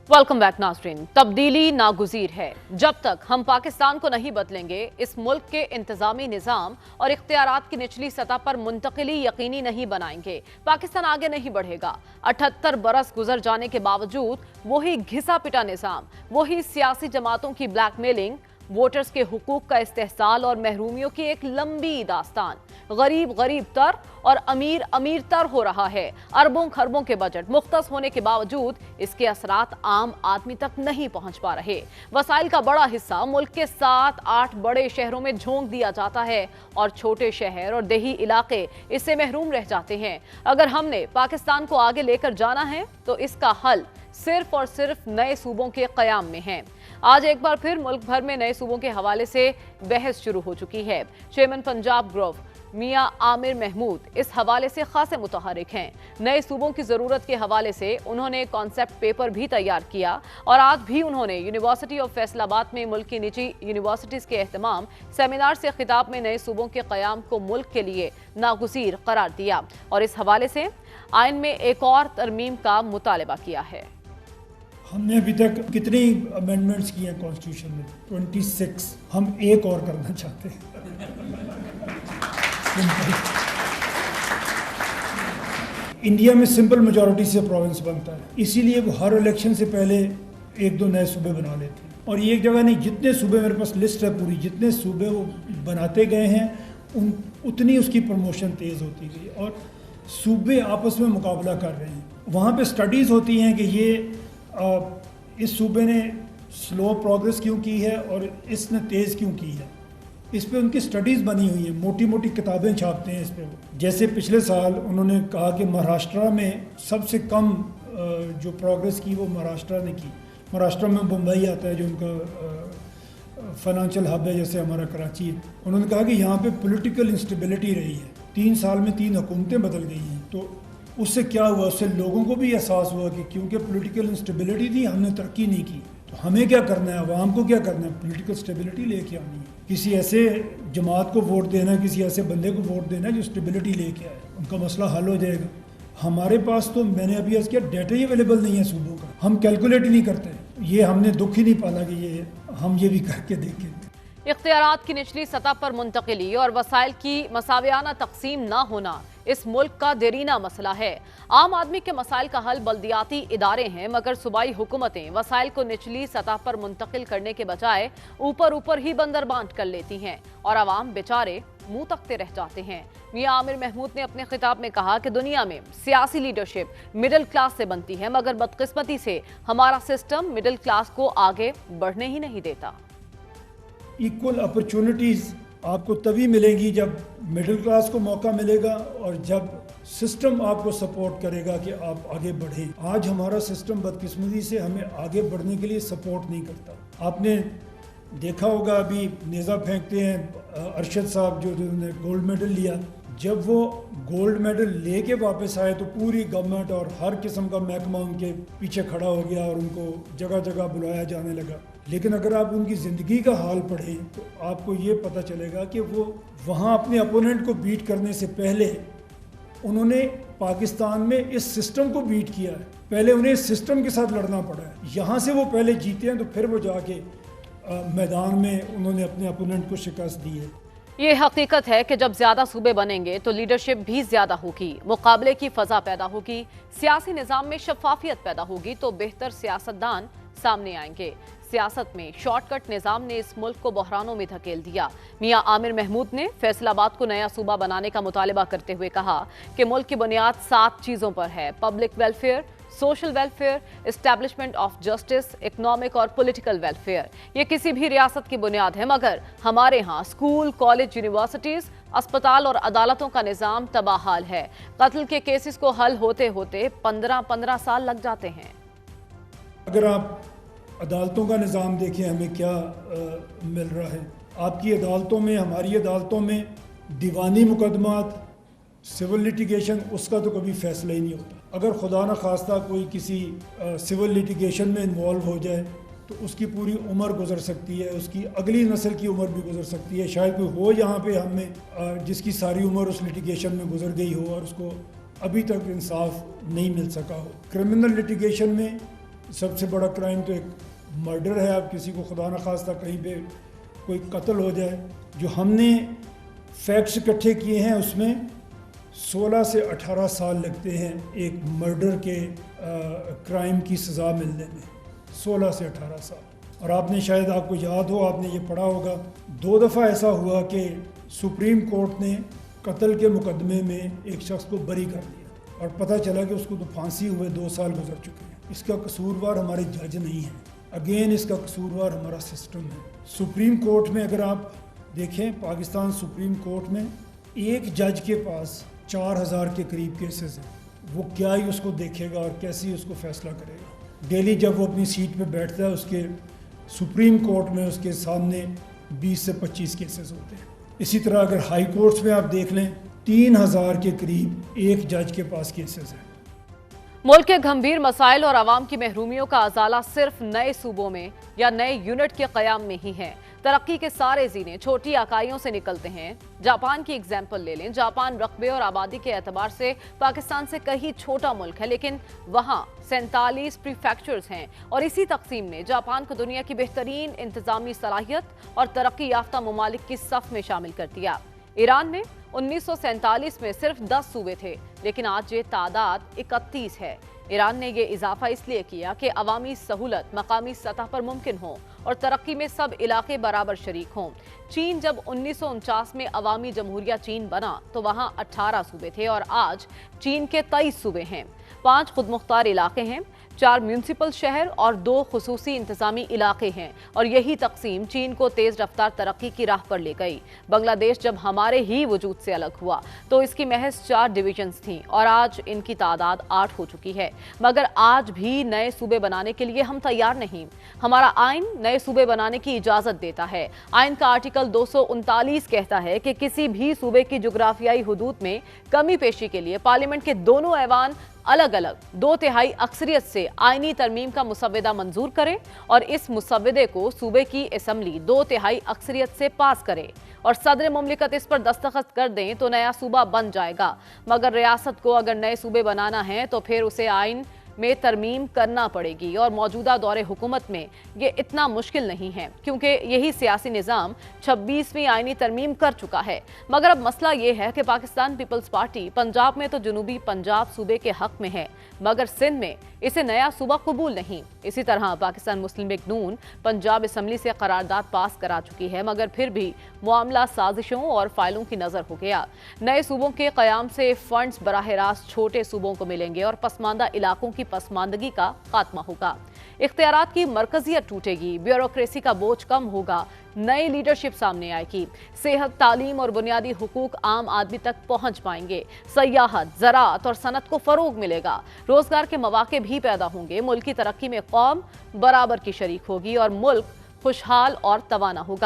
Welcome back नाज़रीन। तब्दीली नागुज़ीर है। जब तक हम पाकिस्तान को नहीं बदलेंगे, इस मुल्क के इंतज़ामी निज़ाम और इख्तियारात की निचली सतह पर मुंतकिली यकीनी नहीं बनाएंगे, पाकिस्तान आगे नहीं बढ़ेगा। 78 बरस गुजर जाने के बावजूद वही घिसा पिटा निज़ाम, वही सियासी जमातों की ब्लैकमेलिंग, वोटर्स के हुकूक का इस्तेहसाल और महरूमियों की एक लंबी दास्तान। गरीब गरीब तर और अमीर अमीर तर हो रहा है। अरबों खरबों के बजट मुख्तस होने के बावजूद इसके असरात आम आदमी तक नहीं पहुंच पा रहे। वसाइल का बड़ा हिस्सा मुल्क के 7-8 बड़े शहरों में झोंक दिया जाता है और छोटे शहर और देही इलाके इससे महरूम रह जाते हैं। अगर हमने पाकिस्तान को आगे लेकर जाना है तो इसका हल सिर्फ और सिर्फ नए सूबों के क़याम में है। आज एक बार फिर मुल्क भर में नए सूबों के हवाले से बहस शुरू हो चुकी है। चेयरमैन पंजाब ग्रुप मियां आमिर महमूद इस हवाले से खासे मुतहरिक हैं। नए सूबों की ज़रूरत के हवाले से उन्होंने कॉन्सेप्ट पेपर भी तैयार किया और आज भी उन्होंने यूनिवर्सिटी ऑफ फैसलाबाद में मुल्क की निजी यूनिवर्सिटीज़ के एहतमाम सेमिनार से खिताब में नए सूबों के क़याम को मुल्क के लिए नागुज़ीर करार दिया और इस हवाले से आइन में एक और तरमीम का मुतालबा किया है। हमने अभी तक कितनी अमेंडमेंट्स किए हैं कॉन्स्टिट्यूशन में? 26। हम एक और करना चाहते हैं। इंडिया में सिंपल मेजॉरिटी से प्रोविंस बनता है, इसीलिए वो हर इलेक्शन से पहले 1-2 नए सूबे बना लेते हैं। और ये एक जगह नहीं, जितने सूबे, मेरे पास लिस्ट है पूरी, जितने सूबे वो बनाते गए हैं उतनी उसकी प्रमोशन तेज़ होती गई और सूबे आपस में मुकाबला कर रहे हैं। वहाँ पे स्टडीज़ होती हैं कि ये इस सूबे ने स्लो प्रोग्रेस क्यों की है और इसने तेज़ क्यों की है। इस पे उनकी स्टडीज़ बनी हुई हैं, मोटी मोटी किताबें छापते हैं इस पे। जैसे पिछले साल उन्होंने कहा कि महाराष्ट्र में सबसे कम जो प्रोग्रेस की वो महाराष्ट्र ने की। महाराष्ट्र में मुंबई आता है जो उनका फाइनेंशियल हब है, जैसे हमारा कराची है। उन्होंने कहा कि यहाँ पे पॉलिटिकल इंस्टेबिलिटी रही है, 3 साल में 3 हुकूमतें बदल गई हैं। तो उससे क्या हुआ, उससे लोगों को भी एहसास हुआ कि क्योंकि पॉलिटिकल इंस्टेबिलिटी थी, हमने तरक्की नहीं की। तो हमें क्या करना है, आवाम को क्या करना है? पॉलिटिकल स्टेबिलिटी लेके आनी है। किसी ऐसे जमात को वोट देना है, किसी ऐसे बंदे को वोट देना है जो स्टेबिलिटी लेके आए, उनका मसला हल हो जाएगा। हमारे पास तो, मैंने अभी अर्ज़ किया, डाटा ही अवेलेबल नहीं है सूबों का। हम कैलकुलेट ही नहीं करते। ये हमने दुख ही नहीं पाला कि ये हम ये भी करके देखें। इख्तियारात की निचली सतह पर मुंतकिली और वसाइल की मसावियाना तकसीम ना होना इस मुल्क का देरीना मसला है। आम आदमी के मसाइल का हल बल्दियाती इदारे हैं, मगर सूबाई हुकूमतें वसाइल को निचली सतह पर मुंतकिल करने के बजाय ऊपर ऊपर ही बंदर बांट कर लेती हैं और आवाम बेचारे मुंह तकते रह जाते हैं। मियां आमिर महमूद ने अपने खिताब में कहा कि दुनिया में सियासी लीडरशिप मिडिल क्लास से बनती है, मगर बदकिस्मती से हमारा सिस्टम मिडिल क्लास को आगे बढ़ने ही नहीं देता। इक्वल अपॉर्चुनिटीज़ आपको तभी मिलेंगी जब मिडिल क्लास को मौका मिलेगा और जब सिस्टम आपको सपोर्ट करेगा कि आप आगे बढ़ें। आज हमारा सिस्टम बदकिस्मती से हमें आगे बढ़ने के लिए सपोर्ट नहीं करता। आपने देखा होगा, अभी नेज़ा फेंकते हैं अरशद साहब जिन्होंने गोल्ड मेडल लिया। जब वो गोल्ड मेडल लेके वापस आए तो पूरी गवर्नमेंट और हर किस्म का महकमा उनके पीछे खड़ा हो गया और उनको जगह जगह बुलाया जाने लगा। लेकिन अगर आप उनकी ज़िंदगी का हाल पढ़ें तो आपको ये पता चलेगा कि वो वहाँ अपने अपोनेंट को बीट करने से पहले उन्होंने पाकिस्तान में इस सिस्टम को बीट किया है। पहले उन्हें इस सिस्टम के साथ लड़ना पड़ा है। यहाँ से वो पहले जीते हैं तो फिर वो जाके मैदान में उन्होंने अपने अपोनेंट को शिकस्त दी है। ये हकीकत है कि जब ज्यादा सूबे बनेंगे तो लीडरशिप भी ज्यादा होगी, मुकाबले की फजा पैदा होगी, सियासी निजाम में शफाफियत पैदा होगी तो बेहतर सियासतदान सामने आएंगे। सियासत में शॉर्टकट निजाम ने इस मुल्क को बहरानों में धकेल दिया। मियां आमिर महमूद ने फैसलाबाद को नया सूबा बनाने का मुतालबा करते हुए कहा कि मुल्क की बुनियाद 7 चीजों पर है: public welfare, social welfare, establishment of justice, economic और पॉलिटिकल वेलफेयर। ये किसी भी रियासत की बुनियाद है, मगर हमारे यहाँ स्कूल, कॉलेज, यूनिवर्सिटीज, अस्पताल और अदालतों का निज़ाम तबाहाल है। कत्ल के केसेस को हल होते होते 15-15 साल लग जाते हैं। अगर आप अदालतों का निज़ाम देखें, हमें क्या मिल रहा है। आपकी अदालतों में, हमारी अदालतों में दीवानी मुकदमात, सिविल लिटिगेशन, उसका तो कभी फैसला ही नहीं होता। अगर खुदा न खास्ता कोई किसी सिविल लिटिगेशन में इन्वॉल्व हो जाए तो उसकी पूरी उम्र गुजर सकती है, उसकी अगली नस्ल की उम्र भी गुजर सकती है। शायद कोई हो यहाँ पे हमें जिसकी सारी उम्र उस लिटिगेशन में गुजर गई हो और उसको अभी तक इंसाफ नहीं मिल सका हो। क्रिमिनल लिटिगेशन में सबसे बड़ा क्राइम तो एक मर्डर है, आप किसी को खुदा न खास्ता कहीं पे कोई कत्ल हो जाए। जो हमने फैक्ट्स इकट्ठे किए हैं उसमें 16 से 18 साल लगते हैं एक मर्डर के क्राइम की सज़ा मिलने में, 16 से 18 साल। और आपने शायद, आपको याद हो, आपने ये पढ़ा होगा, 2 दफ़ा ऐसा हुआ कि सुप्रीम कोर्ट ने कत्ल के मुकदमे में एक शख्स को बरी कर दिया और पता चला कि उसको तो फांसी हुए 2 साल गुजर चुके हैं। इसका कसूरवार हमारे जज नहीं है, अगेन इसका कसूरवार हमारा सिस्टम है। सुप्रीम कोर्ट में अगर आप देखें, पाकिस्तान सुप्रीम कोर्ट में एक जज के पास 4000 के करीब केसेस हैं। वो क्या ही उसको देखेगा और कैसे ही उसको फैसला करेगा। डेली जब वो अपनी सीट पे बैठता है, उसके सुप्रीम कोर्ट में उसके सामने 20 से 25 केसेस होते हैं। इसी तरह अगर हाई कोर्ट्स में आप देख लें, 3000 के करीब एक जज के पास केसेस हैं। मुल्क के गंभीर मसाइल और आवाम की महरूमियों का अजाला सिर्फ नए सूबों में या नए यूनिट के क़याम में ही है। तरक्की के सारे जीने छोटी इकाइयों से निकलते हैं। जापान की एग्जाम्पल ले लें। जापान रकबे और आबादी के एतबार से पाकिस्तान से कहीं छोटा मुल्क है, लेकिन वहाँ 47 प्रीफेक्चर्स हैं और इसी तकसीम ने जापान को दुनिया की बेहतरीन इंतजामी सलाहियत और तरक्की याफ्ता ममालिक की सफ में शामिल कर दिया। ईरान में 1947 में सिर्फ 10 सूबे थे, लेकिन आज ये तादाद 31 है। ईरान ने ये इजाफा इसलिए किया कि अवामी सहूलत मकामी सतह पर मुमकिन हो और तरक्की में सब इलाके बराबर शरीक हों। चीन जब 1949 में अवामी जमहूरिया चीन बना तो वहाँ 18 सूबे थे और आज चीन के 23 सूबे हैं। 5 खुदमुख्तार इलाके हैं, 4 म्यूनसिपल शहर और 2 खुसूसी इंतजामी इलाके हैं और यही तकसीम चीन को तेज रफ्तार तरक्की की राह पर ले गई। बांग्लादेश जब हमारे ही वजूद से अलग हुआ तो इसकी महज 4 डिवीजन्स थीं और आज इनकी तादाद 8 हो चुकी है। मगर आज भी नए सूबे बनाने के लिए हम तैयार नहीं। हमारा आइन नए सूबे बनाने की इजाजत देता है। आइन का आर्टिकल 239 कहता है कि किसी भी सूबे की जुग्राफियाई हुदूद में कमी पेशी के लिए पार्लियामेंट के दोनों ऐवान अलग अलग 2/3 अक्सरियत से आईनी तरमीम का मुसव्वदा मंजूर करे और इस मुसव्वदे को सूबे की असम्बली 2/3 अक्सरियत से पास करे और सदर मुमलिकत इस पर दस्तखत कर दें तो नया सूबा बन जाएगा। मगर रियासत को अगर नए सूबे बनाना है तो फिर उसे आइन में तरमीम करना पड़ेगी और मौजूदा दौरे हुकूमत में ये इतना मुश्किल नहीं है क्योंकि यही सियासी निज़ाम 26वीं आईनी तरमीम कर चुका है। मगर अब मसला ये है कि पाकिस्तान पीपल्स पार्टी पंजाब में तो जनूबी पंजाब सूबे के हक में है, मगर सिंध में इसे नया सूबा कबूल नहीं। इसी तरह पाकिस्तान मुस्लिम लीग नून पंजाब असम्बली से करारदाद पास करा चुकी है, मगर फिर भी मामला साजिशों और फाइलों की नजर हो गया। नए सूबों के कयाम से फंड्स बराह रास्त छोटे सूबों को मिलेंगे और पसमानदा इलाकों की पसमानदगी का खात्मा होगा। इख्तियारात की मरकजियत टूटेगी, ब्यूरोक्रेसी का बोझ कम होगा, नई लीडरशिप सामने आएगी, सेहत, तालीम और बुनियादी हुकूक आम आदमी तक पहुंच पाएंगे, सयाहत, ज़राअत और सनत को फरोग मिलेगा, रोजगार के मौके भी पैदा होंगे, मुल्क की तरक्की में कौम बराबर की शरीक होगी और मुल्क खुशहाल और तवाना होगा।